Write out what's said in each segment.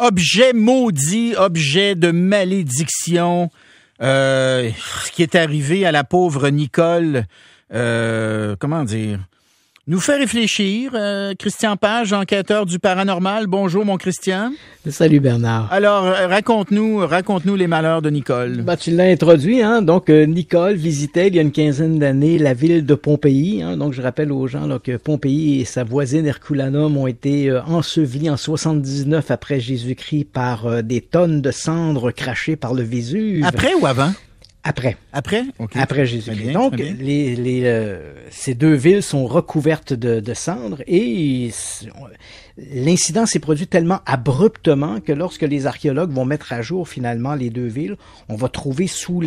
Objet maudit, objet de malédiction, qui est arrivé à la pauvre Nicole, comment dire, nous fait réfléchir. Christian Page, enquêteur du paranormal. Bonjour, mon Christian. Salut, Bernard. Alors, raconte-nous les malheurs de Nicole. Tu l'as introduit, hein. Donc, Nicole visitait il y a une quinzaine d'années la ville de Pompéi, hein. Donc, je rappelle aux gens là, que Pompéi et sa voisine Herculanum ont été ensevelis en 79 après Jésus-Christ par des tonnes de cendres crachées par le Vésuve. Après ou avant? Après. Après? Okay. Après Jésus-Christ. Donc, ces deux villes sont recouvertes de cendres et l'incident s'est produit tellement abruptement que lorsque les archéologues vont mettre à jour finalement les deux villes, on va trouver sous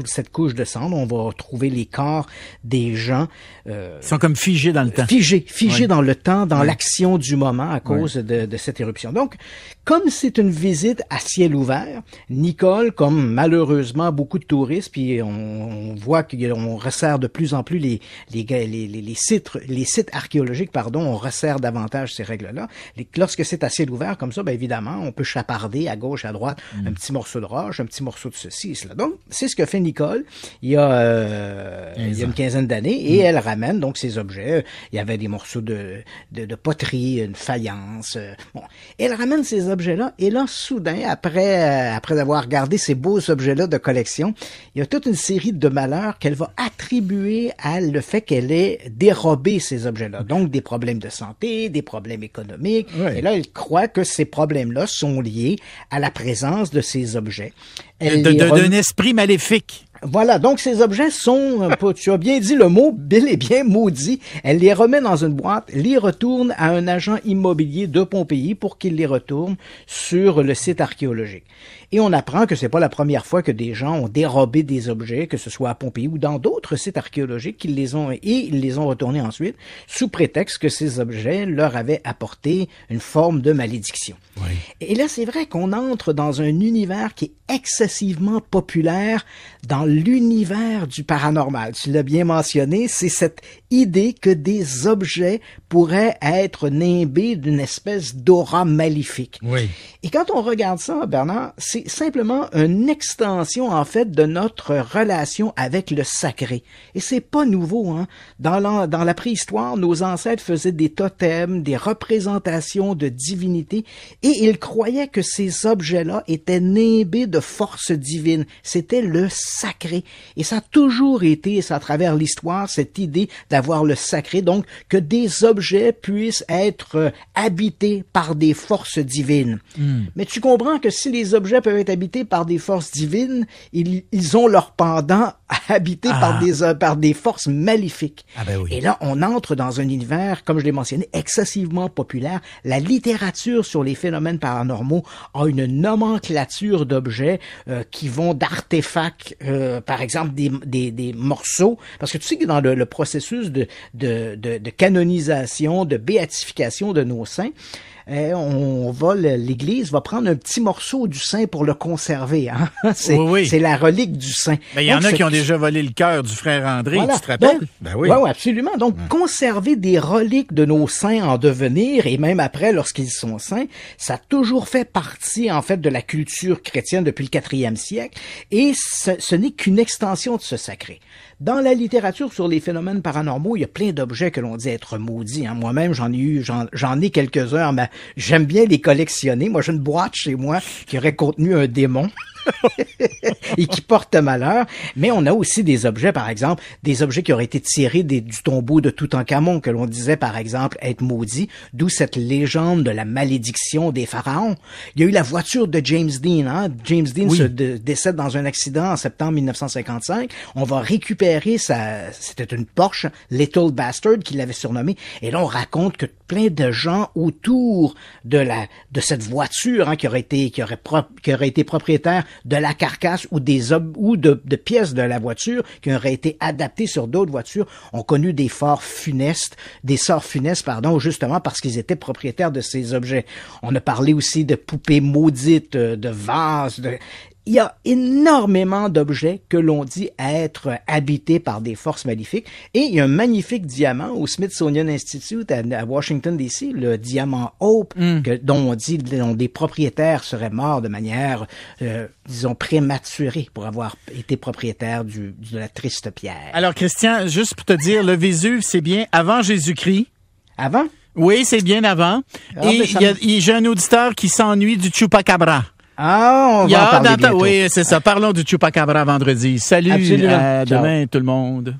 cette couche de cendres, on va trouver les corps des gens. Ils sont comme figés dans le temps. Figés dans le temps, dans l'action du moment à cause de cette éruption. Donc, comme c'est une visite à ciel ouvert, Nicole, comme malheureusement beaucoup de touristes, puis on voit qu'on resserre de plus en plus les sites archéologiques, on resserre davantage ces règles-là. Lorsque c'est à ciel ouvert comme ça, bien évidemment, on peut chaparder à gauche, à droite, un petit morceau de roche, un petit morceau de ceci, cela. Donc, c'est ce que fait Nicole il y a une quinzaine d'années, et elle ramène donc ces objets. Il y avait des morceaux de poterie, une faïence. Elle ramène ces objets-là, et là, soudain, après avoir regardé ces beaux objets-là de collection, il y a toute une série de malheurs qu'elle va attribuer à le fait qu'elle ait dérobé ces objets-là. Donc, des problèmes de santé, des problèmes économiques. Et là, elle croit que ces problèmes-là sont liés à la présence de ces objets. D'un esprit maléfique. Voilà, donc ces objets sont, tu as bien dit le mot, bel et bien maudit. Elle les remet dans une boîte, les retourne à un agent immobilier de Pompéi pour qu'il les retourne sur le site archéologique. Et on apprend que c'est pas la première fois que des gens ont dérobé des objets, que ce soit à Pompéi ou dans d'autres sites archéologiques, ils les ont retournés ensuite, sous prétexte que ces objets leur avaient apporté une forme de malédiction. Oui. Et là, c'est vrai qu'on entre dans un univers qui est excessivement populaire dans l'univers du paranormal. Tu l'as bien mentionné, c'est cette idée que des objets pourraient être nimbés d'une espèce d'aura maléfique. Oui. Et quand on regarde ça, Bernard, c'est simplement une extension, en fait, de notre relation avec le sacré. Et c'est pas nouveau, hein. Dans la préhistoire, nos ancêtres faisaient des totems, des représentations de divinités, et ils croyaient que ces objets-là étaient nimbés de force divine. C'était le sacré. Et ça a toujours été, à travers l'histoire, cette idée d'avoir le sacré, donc que des objets puissent être habités par des forces divines. Mais tu comprends que si les objets peuvent être habités par des forces divines, ils ont leur pendant habités par des forces maléfiques. Ah ben oui. Et là, on entre dans un univers, comme je l'ai mentionné, excessivement populaire. La littérature sur les phénomènes paranormaux a une nomenclature d'objets qui vont d'artefacts, par exemple des morceaux, parce que tu sais que dans le processus de canonisation, de béatification de nos saints, l'Église va prendre un petit morceau du saint pour le conserver. Hein? C'est la relique du saint. Ben, il y en a qui ont déjà volé le cœur du frère André, tu te rappelles? Oui, absolument. Donc, conserver des reliques de nos saints en devenir, et même après, lorsqu'ils sont saints, ça a toujours fait partie, en fait, de la culture chrétienne depuis le 4e siècle, et ce n'est qu'une extension de ce sacré. Dans la littérature sur les phénomènes paranormaux, il y a plein d'objets que l'on dit être maudits. Hein. Moi-même, j'en ai quelques-uns. Mais j'aime bien les collectionner. Moi, j'ai une boîte chez moi qui aurait contenu un démon et qui porte malheur. Mais on a aussi des objets, par exemple, des objets qui auraient été tirés du tombeau de Toutankhamon, que l'on disait, par exemple, être maudits, d'où cette légende de la malédiction des pharaons. Il y a eu la voiture de James Dean. Hein. James Dean se décède dans un accident en septembre 1955. On va récupérer c'était une Porsche, Little Bastard, qu'il l'avait surnommée. Et là, on raconte que plein de gens autour de cette voiture, hein, qui aurait été propriétaire de la carcasse ou de pièces de la voiture qui auraient été adaptées sur d'autres voitures, ont connu des sorts funestes, justement parce qu'ils étaient propriétaires de ces objets. On a parlé aussi de poupées maudites, de vases, il y a énormément d'objets que l'on dit être habités par des forces maléfiques. Et il y a un magnifique diamant au Smithsonian Institute à Washington, D.C., le diamant Hope, dont on dit dont des propriétaires seraient morts de manière, disons, prématurée pour avoir été propriétaires de la triste pierre. Alors, Christian, juste pour te dire, le Vésuve, c'est bien avant Jésus-Christ. Avant? Oui, c'est bien avant. Et j'ai un auditeur qui s'ennuie du Chupacabra. Ah, on va en parler bientôt. Oui, c'est ça. Parlons du Chupacabra vendredi. Salut, Absolument. à demain tout le monde.